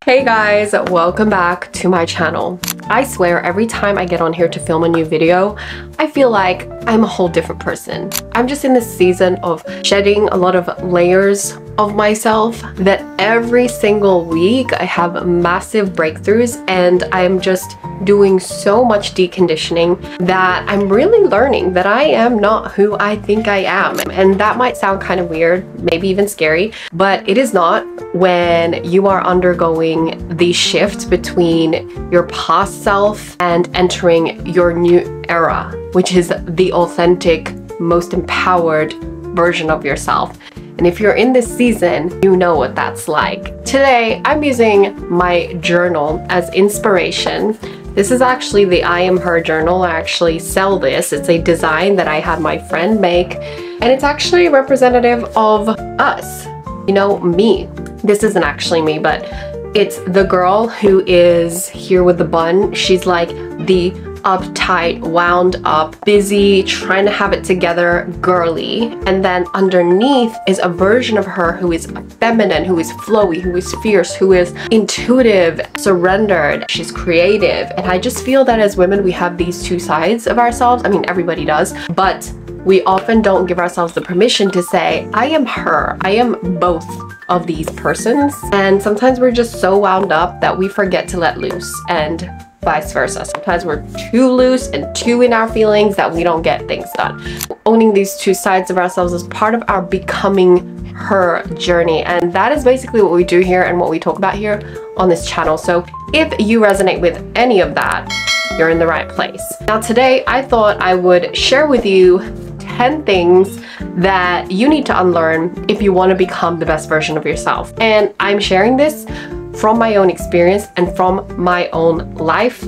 Hey guys, welcome back to my channel. I swear every time I get on here to film a new video, I feel like I'm a whole different person. I'm just in this season of shedding a lot of layers of myself that every single week I have massive breakthroughs, and I'm just doing so much deconditioning that I'm really learning that I am not who I think I am. And that might sound kind of weird, maybe even scary, but it is not when you are undergoing the shift between your past self and entering your new era, which is the authentic, most empowered version of yourself. And if you're in this season, you know what that's like. Today, I'm using my journal as inspiration. This is actually the I Am Her journal. I actually sell this. It's a design that I had my friend make, and it's actually representative of us. You know, me. This isn't actually me, but it's the girl who is here with the bun. She's like the uptight, wound up, busy, trying to have it together girly. And then underneath is a version of her who is feminine, who is flowy, who is fierce, who is intuitive, surrendered. She's creative. And I just feel that as women, we have these two sides of ourselves. I mean, everybody does, but we often don't give ourselves the permission to say, I am her. I am both of these persons. And sometimes we're just so wound up that we forget to let loose, and vice versa. Sometimes we're too loose and too in our feelings that we don't get things done. Owning these two sides of ourselves is part of our becoming her journey, and that is basically what we do here and what we talk about here on this channel. So if you resonate with any of that, you're in the right place. Now today I thought I would share with you 10 things that you need to unlearn if you want to become the best version of yourself. And I'm sharing this from my own experience and from my own life,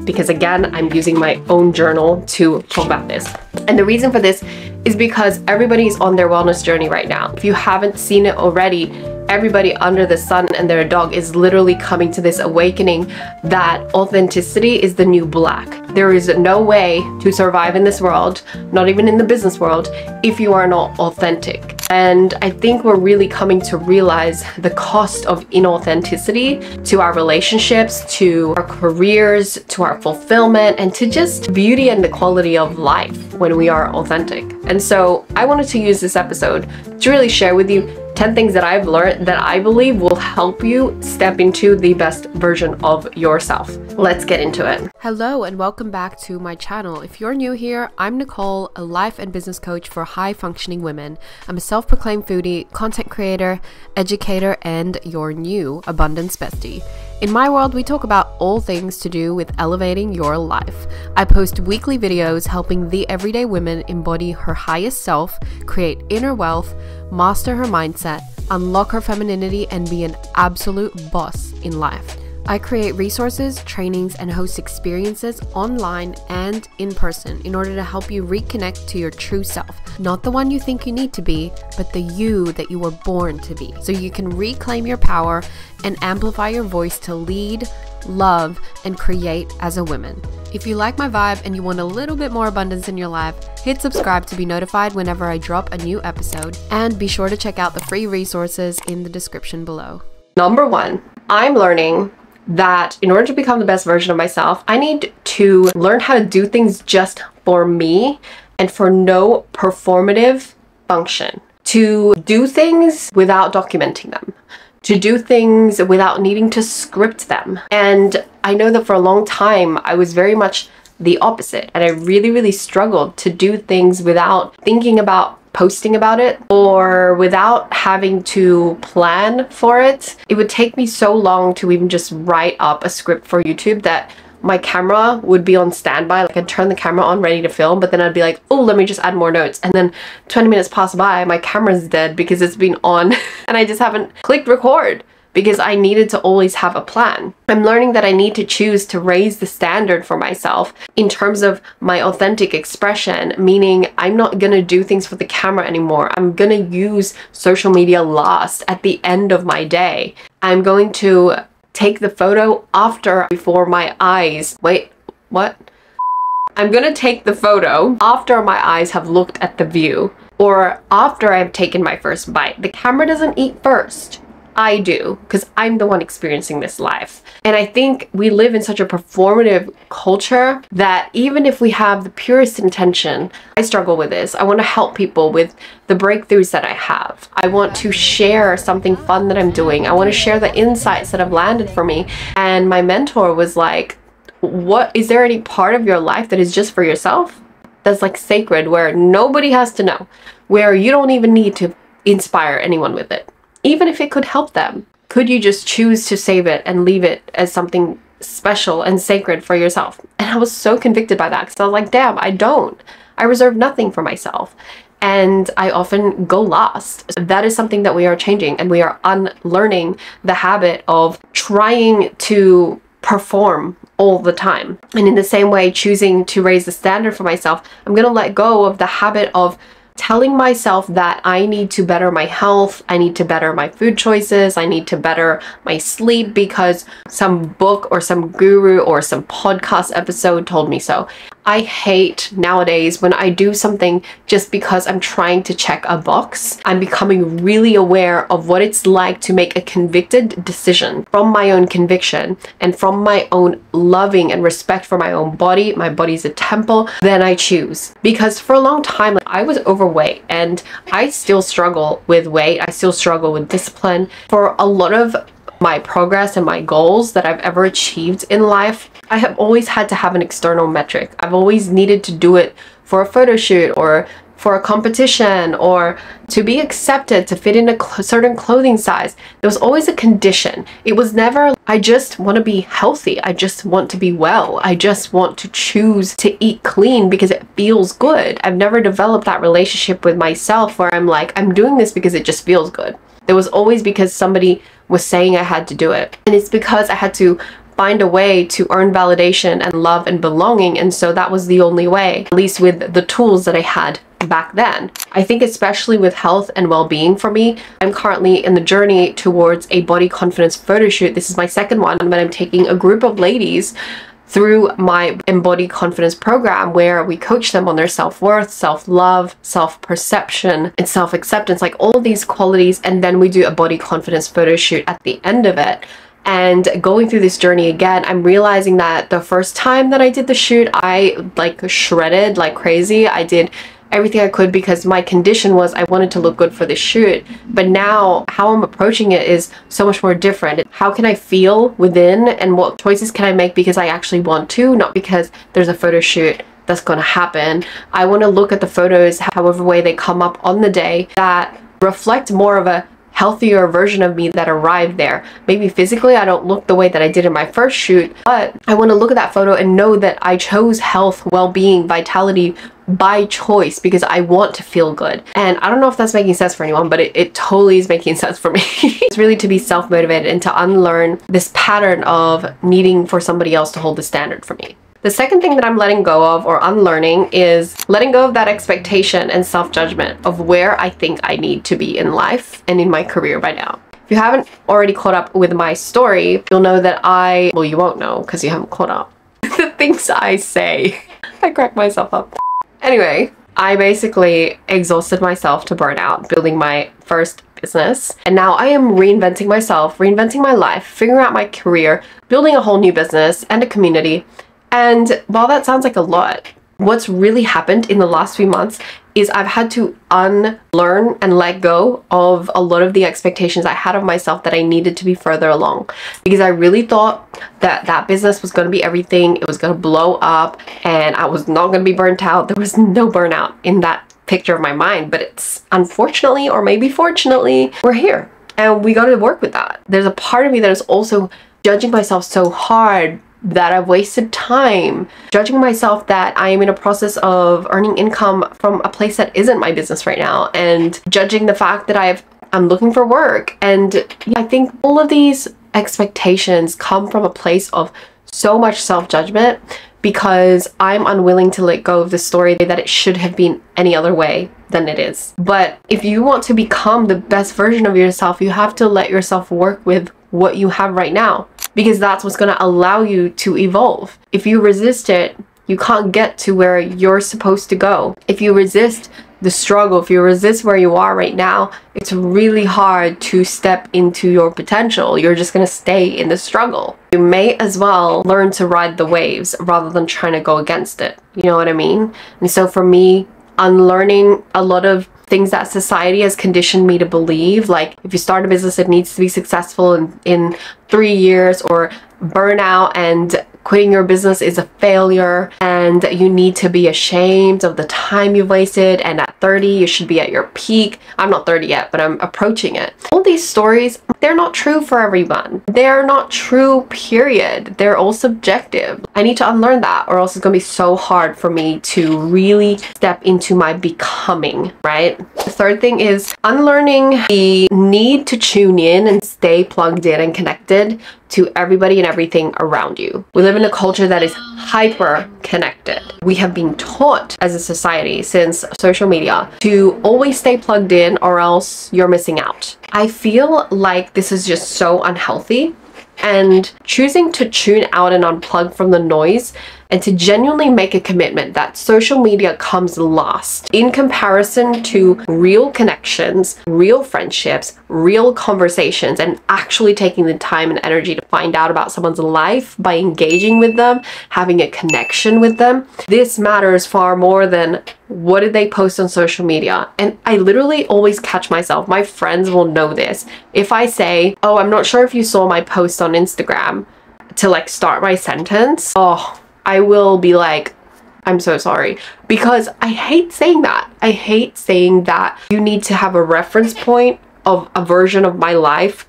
because again, I'm using my own journal to talk about this. And the reason for this is because everybody's on their wellness journey right now. If you haven't seen it already, everybody under the sun and their dog is literally coming to this awakening that authenticity is the new black. There is no way to survive in this world, not even in the business world, if you are not authentic. And I think we're really coming to realize the cost of inauthenticity to our relationships, to our careers, to our fulfillment, and to just beauty and the quality of life when we are authentic. And so I wanted to use this episode to really share with you 10 things that I've learned that I believe will help you step into the best version of yourself. Let's get into it. Hello and welcome back to my channel. If you're new here, I'm Nicole, a life and business coach for high functioning women. I'm a self-proclaimed foodie, content creator, educator, and your new abundance bestie. In my world, we talk about all things to do with elevating your life. I post weekly videos helping the everyday woman embody her highest self, create inner wealth, master her mindset, unlock her femininity, and be an absolute boss in life. I create resources, trainings, and host experiences online and in person in order to help you reconnect to your true self. Not the one you think you need to be, but the you that you were born to be. So you can reclaim your power and amplify your voice to lead, love, and create as a woman. If you like my vibe and you want a little bit more abundance in your life, hit subscribe to be notified whenever I drop a new episode, and be sure to check out the free resources in the description below. Number one, I'm learning that in order to become the best version of myself, I need to learn how to do things just for me and for no performative function. To do things without documenting them. To do things without needing to script them. And I know that for a long time, I was very much the opposite. And I really struggled to do things without thinking about posting about it or without having to plan for it. It would take me so long to even just write up a script for YouTube that my camera would be on standby. Like I'd turn the camera on ready to film, but then I'd be like, oh, let me just add more notes. And then 20 minutes pass by, my camera's dead because it's been on and I just haven't clicked record because I needed to always have a plan. I'm learning that I need to choose to raise the standard for myself in terms of my authentic expression, meaning I'm not gonna do things for the camera anymore. I'm gonna use social media last at the end of my day. I'm going to take the photo after, before my eyes. Wait, what? I'm gonna take the photo after my eyes have looked at the view, or after I've taken my first bite. The camera doesn't eat first. I do, because I'm the one experiencing this life. And I think we live in such a performative culture that even if we have the purest intention, I struggle with this. I want to help people with the breakthroughs that I have. I want to share something fun that I'm doing. I want to share the insights that have landed for me. And my mentor was like, what, is there any part of your life that is just for yourself? That's like sacred, where nobody has to know, where you don't even need to inspire anyone with it. Even if it could help them, could you just choose to save it and leave it as something special and sacred for yourself? And I was so convicted by that, because I was like, damn, I don't. I reserve nothing for myself. And I often go last. That is something that we are changing, and we are unlearning the habit of trying to perform all the time. And in the same way, choosing to raise the standard for myself, I'm going to let go of the habit of telling myself that I need to better my health, I need to better my food choices, I need to better my sleep because some book or some guru or some podcast episode told me so. I hate nowadays when I do something just because I'm trying to check a box. I'm becoming really aware of what it's like to make a convicted decision from my own conviction and from my own loving and respect for my own body. My body's a temple. Then I choose. Because for a long time, I was overweight, and I still struggle with weight. I still struggle with discipline. For a lot of my progress and my goals that I've ever achieved in life, I have always had to have an external metric. I've always needed to do it for a photo shoot or for a competition or to be accepted, to fit in a certain clothing size. There was always a condition. It was never, I just want to be healthy. I just want to be well. I just want to choose to eat clean because it feels good. I've never developed that relationship with myself where I'm like, I'm doing this because it just feels good. There was always because somebody was saying I had to do it. And it's because I had to find a way to earn validation and love and belonging. And so that was the only way, at least with the tools that I had back then. I think especially with health and well-being for me, I'm currently in the journey towards a body confidence photo shoot. This is my second one, but I'm taking a group of ladies through my Embody Confidence program, where we coach them on their self-worth, self-love, self-perception, and self-acceptance, like all of these qualities. And then we do a body confidence photo shoot at the end of it. And going through this journey again, I'm realizing that the first time that I did the shoot, I like shredded like crazy. I did everything I could because my condition was I wanted to look good for this shoot. But now how I'm approaching it is so much more different. How can I feel within, and what choices can I make because I actually want to, not because there's a photo shoot that's going to happen. I want to look at the photos however way they come up on the day that reflect more of a healthier version of me that arrived there. Maybe physically I don't look the way that I did in my first shoot, but I want to look at that photo and know that I chose health, well-being, vitality by choice because I want to feel good. And I don't know if that's making sense for anyone, but it totally is making sense for me. It's really to be self-motivated and to unlearn this pattern of needing for somebody else to hold the standard for me. The second thing that I'm letting go of or unlearning is letting go of that expectation and self-judgment of where I think I need to be in life and in my career by now. If you haven't already caught up with my story, you'll know that well, you won't know because you haven't caught up. The things I say, I crack myself up. Anyway, I basically exhausted myself to burn out building my first business. And now I am reinventing myself, reinventing my life, figuring out my career, building a whole new business and a community. And while that sounds like a lot, what's really happened in the last few months is I've had to unlearn and let go of a lot of the expectations I had of myself that I needed to be further along. Because I really thought that that business was going to be everything. It was going to blow up and I was not going to be burnt out. There was no burnout in that picture of my mind, but it's unfortunately, or maybe fortunately, we're here and we got to work with that. There's a part of me that is also judging myself so hard that I've wasted time, judging myself that I am in a process of earning income from a place that isn't my business right now, and judging the fact that I'm looking for work. And I think all of these expectations come from a place of so much self-judgment because I'm unwilling to let go of the story that it should have been any other way than it is. But if you want to become the best version of yourself, you have to let yourself work with what you have right now, because that's what's going to allow you to evolve. If you resist it, you can't get to where you're supposed to go. If you resist the struggle, if you resist where you are right now, it's really hard to step into your potential. You're just gonna stay in the struggle. You may as well learn to ride the waves rather than trying to go against it. You know what I mean? And so for me, unlearning a lot of things that society has conditioned me to believe, like if you start a business, it needs to be successful in 3 years, or burnout and quitting your business is a failure, and you need to be ashamed of the time you've wasted, and at 30 you should be at your peak. I'm not 30 yet, but I'm approaching it. All these stories, they're not true for everyone. They're not true, period. They're all subjective. I need to unlearn that, or else it's gonna be so hard for me to really step into my becoming, right? The third thing is unlearning the need to tune in and stay plugged in and connected to everybody and everything around you. We live in a culture that is hyper connected. We have been taught as a society since social media to always stay plugged in, or else you're missing out. I feel like this is just so unhealthy, and choosing to tune out and unplug from the noise and to genuinely make a commitment that social media comes last in comparison to real connections, real friendships, real conversations, and actually taking the time and energy to find out about someone's life by engaging with them, having a connection with them. This matters far more than what did they post on social media. And I literally always catch myself, my friends will know this, if I say, oh, I'm not sure if you saw my post on Instagram, to like start my sentence, oh, I will be like, I'm so sorry, because I hate saying that. I hate saying that you need to have a reference point of a version of my life.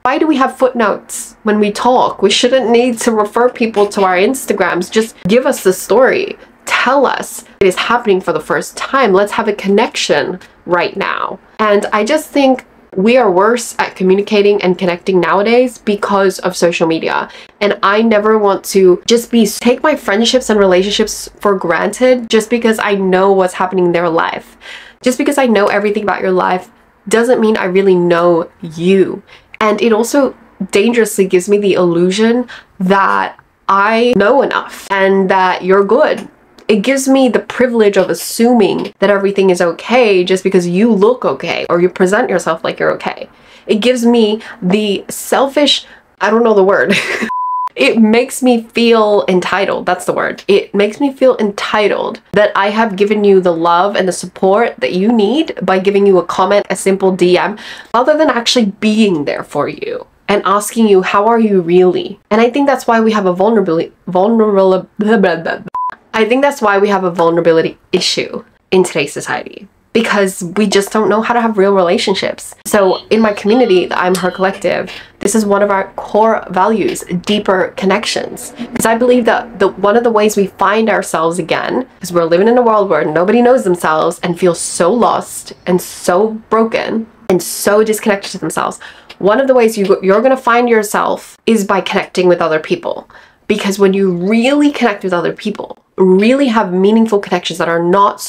Why do we have footnotes when we talk? We shouldn't need to refer people to our Instagrams. Just give us the story. Tell us it is happening for the first time. Let's have a connection right now. And I just think we are worse at communicating and connecting nowadays because of social media. And I never want to just take my friendships and relationships for granted just because I know what's happening in their life. Just because I know everything about your life doesn't mean I really know you. And it also dangerously gives me the illusion that I know enough and that you're good. It gives me the privilege of assuming that everything is okay just because you look okay or you present yourself like you're okay. It gives me the selfish, I don't know the word. It makes me feel entitled. That's the word. It makes me feel entitled that I have given you the love and the support that you need by giving you a comment, a simple DM, rather than actually being there for you and asking you, how are you really? And I think that's why we have a vulnerability issue in today's society, because we just don't know how to have real relationships. So in my community, the I'm Her Collective, this is one of our core values, deeper connections. Because I believe that one of the ways we find ourselves again, because we're living in a world where nobody knows themselves and feels so lost and so broken and so disconnected to themselves. One of the ways you're going to find yourself is by connecting with other people. Because when you really connect with other people, really have meaningful connections that are not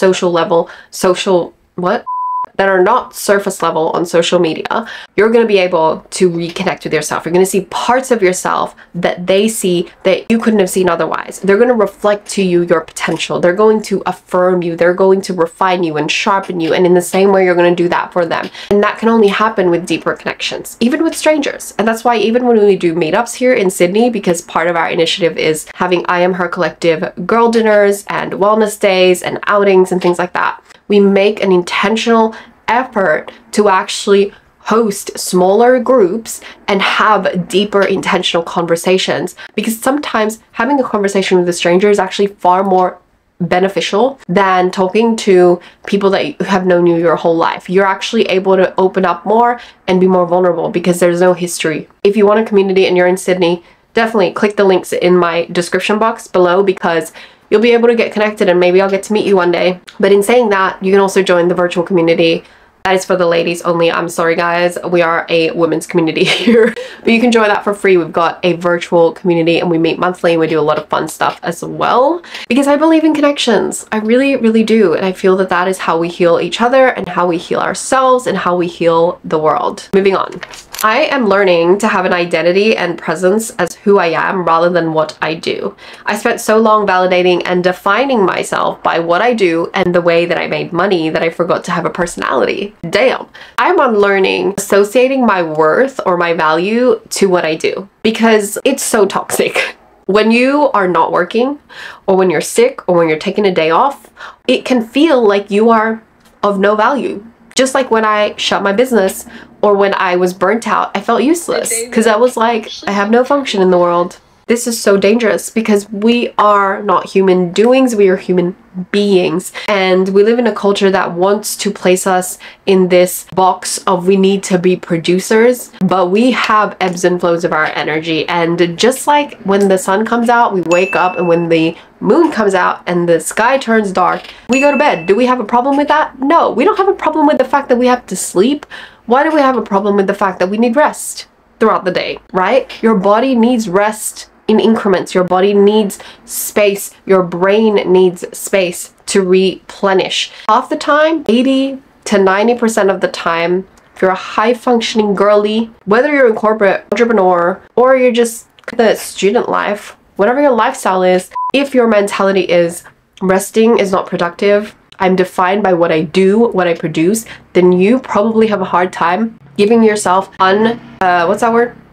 that are not surface level on social media, you're going to be able to reconnect with yourself. You're going to see parts of yourself that they see that you couldn't have seen otherwise. They're going to reflect to you your potential. They're going to affirm you. They're going to refine you and sharpen you. And in the same way, you're going to do that for them. And that can only happen with deeper connections, even with strangers. And that's why even when we do meetups here in Sydney, because part of our initiative is having I Am Her Collective girl dinners and wellness days and outings and things like that, we make an intentional effort to actually host smaller groups and have deeper intentional conversations, because sometimes having a conversation with a stranger is actually far more beneficial than talking to people that have known you your whole life. You're actually able to open up more and be more vulnerable because there's no history. If you want a community and you're in Sydney, definitely click the links in my description box below, because you'll be able to get connected and maybe I'll get to meet you one day. But in saying that, you can also join the virtual community. That is for the ladies only. I'm sorry guys, we are a women's community here, but you can join that for free. We've got a virtual community and we meet monthly and we do a lot of fun stuff as well, because I believe in connections. I really, really do. And I feel that that is how we heal each other and how we heal ourselves and how we heal the world. Moving on. I am learning to have an identity and presence as who I am rather than what I do. I spent so long validating and defining myself by what I do and the way that I made money that I forgot to have a personality. Damn. I'm unlearning associating my worth or my value to what I do because it's so toxic. When you are not working, or when you're sick, or when you're taking a day off, it can feel like you are of no value. Just like when I shut my business or when I was burnt out, I felt useless because I was like, I have no function in the world. This is so dangerous because we are not human doings, we are human beings. And we live in a culture that wants to place us in this box of we need to be producers, but we have ebbs and flows of our energy. And just like when the sun comes out, we wake up, and when the moon comes out and the sky turns dark, we go to bed. Do we have a problem with that? No, we don't have a problem with the fact that we have to sleep. Why do we have a problem with the fact that we need rest throughout the day, right? Your body needs rest in increments. Your body needs space. Your brain needs space to replenish. Half the time, 80 to 90% of the time, if you're a high functioning girly, whether you're in corporate, entrepreneur, or you're just the student life, whatever your lifestyle is, if your mentality is resting is not productive, I'm defined by what I do, what I produce, then you probably have a hard time giving yourself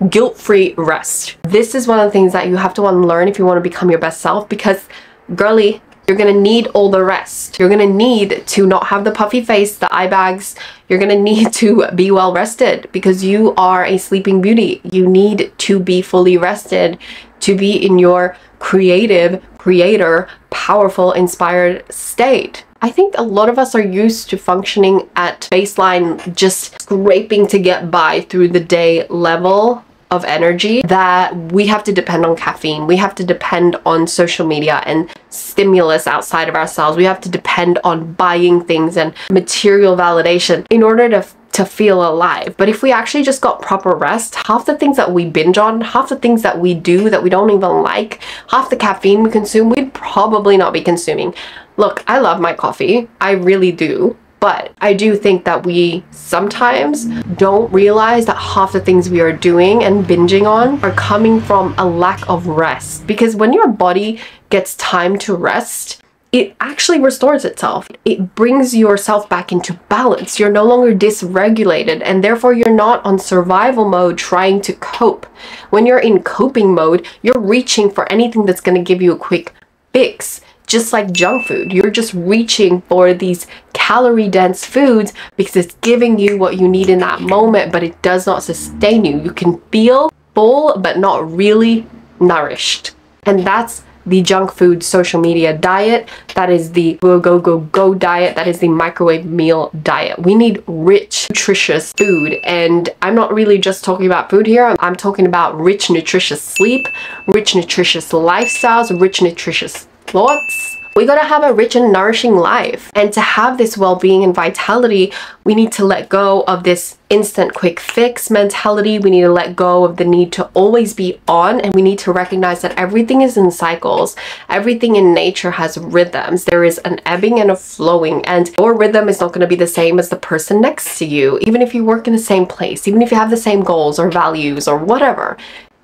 guilt-free rest. This is one of the things that you have to unlearn if you want to become your best self, because girly, you're gonna need all the rest. You're gonna need to not have the puffy face, the eye bags. You're gonna need to be well rested because you are a sleeping beauty. You need to be fully rested to be in your creative, creator, powerful, inspired state. I think a lot of us are used to functioning at baseline, just scraping to get by through the day level of energy, that we have to depend on caffeine. We have to depend on social media and stimulus outside of ourselves. We have to depend on buying things and material validation in order to feel alive. But if we actually just got proper rest, half the things that we binge on, half the things that we do that we don't even like, half the caffeine we consume, we'd probably not be consuming. Look, I love my coffee. I really do. But I do think that we sometimes don't realize that half the things we are doing and binging on are coming from a lack of rest. Because when your body gets time to rest, it actually restores itself. It brings yourself back into balance. You're no longer dysregulated, and therefore you're not on survival mode trying to cope. When you're in coping mode, you're reaching for anything that's going to give you a quick fix. Just like junk food, you're just reaching for these calorie dense foods because it's giving you what you need in that moment, but it does not sustain you. You can feel full but not really nourished. And that's the junk food social media diet. That is the go diet. That is the microwave meal diet. We need rich, nutritious food. And I'm not really just talking about food here. I'm talking about rich, nutritious sleep, rich, nutritious lifestyles, rich, nutritious thoughts. We gotta have a rich and nourishing life. And to have this well-being and vitality, we need to let go of this instant quick fix mentality. We need to let go of the need to always be on, and we need to recognize that everything is in cycles. Everything in nature has rhythms. There is an ebbing and a flowing, and your rhythm is not going to be the same as the person next to you. Even if you work in the same place, even if you have the same goals or values or whatever,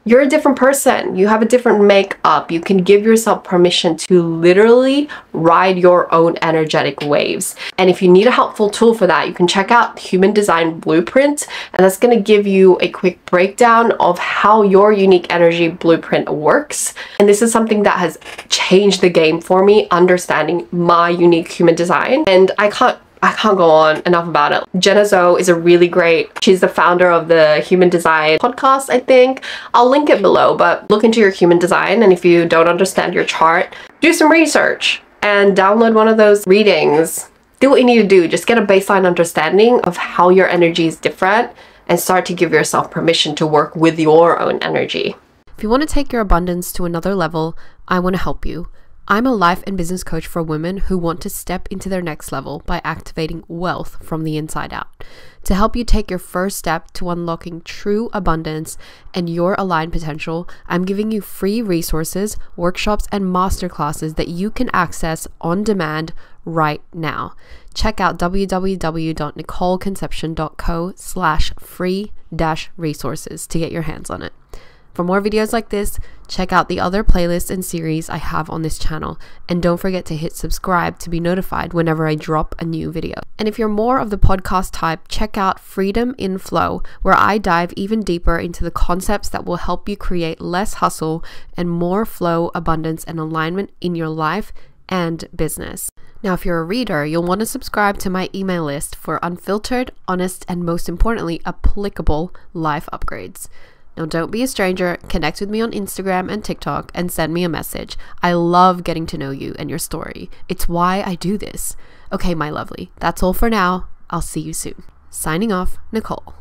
you're a different person. You have a different makeup. You can give yourself permission to literally ride your own energetic waves. And if you need a helpful tool for that, you can check out Human Design Blueprint, and that's going to give you a quick breakdown of how your unique energy blueprint works. And this is something that has changed the game for me, understanding my unique human design. And I can't go on enough about it. Jenna Zoe is a really great, she's the founder of the Human Design podcast, I think. I'll link it below, but look into your human design, and if you don't understand your chart, do some research and download one of those readings. Do what you need to do. Just get a baseline understanding of how your energy is different and start to give yourself permission to work with your own energy. If you want to take your abundance to another level, I want to help you. I'm a life and business coach for women who want to step into their next level by activating wealth from the inside out. To help you take your first step to unlocking true abundance and your aligned potential, I'm giving you free resources, workshops, and masterclasses that you can access on demand right now. Check out www.nicoleconception.co/free-resources to get your hands on it. For more videos like this, check out the other playlists and series I have on this channel, and don't forget to hit subscribe to be notified whenever I drop a new video. And if you're more of the podcast type, check out Freedom in Flow, where I dive even deeper into the concepts that will help you create less hustle and more flow, abundance, and alignment in your life and business. Now, if you're a reader, you'll want to subscribe to my email list for unfiltered, honest, and most importantly, applicable life upgrades. Now, don't be a stranger. Connect with me on Instagram and TikTok and send me a message. I love getting to know you and your story. It's why I do this. Okay, my lovely, that's all for now. I'll see you soon. Signing off, Nicole.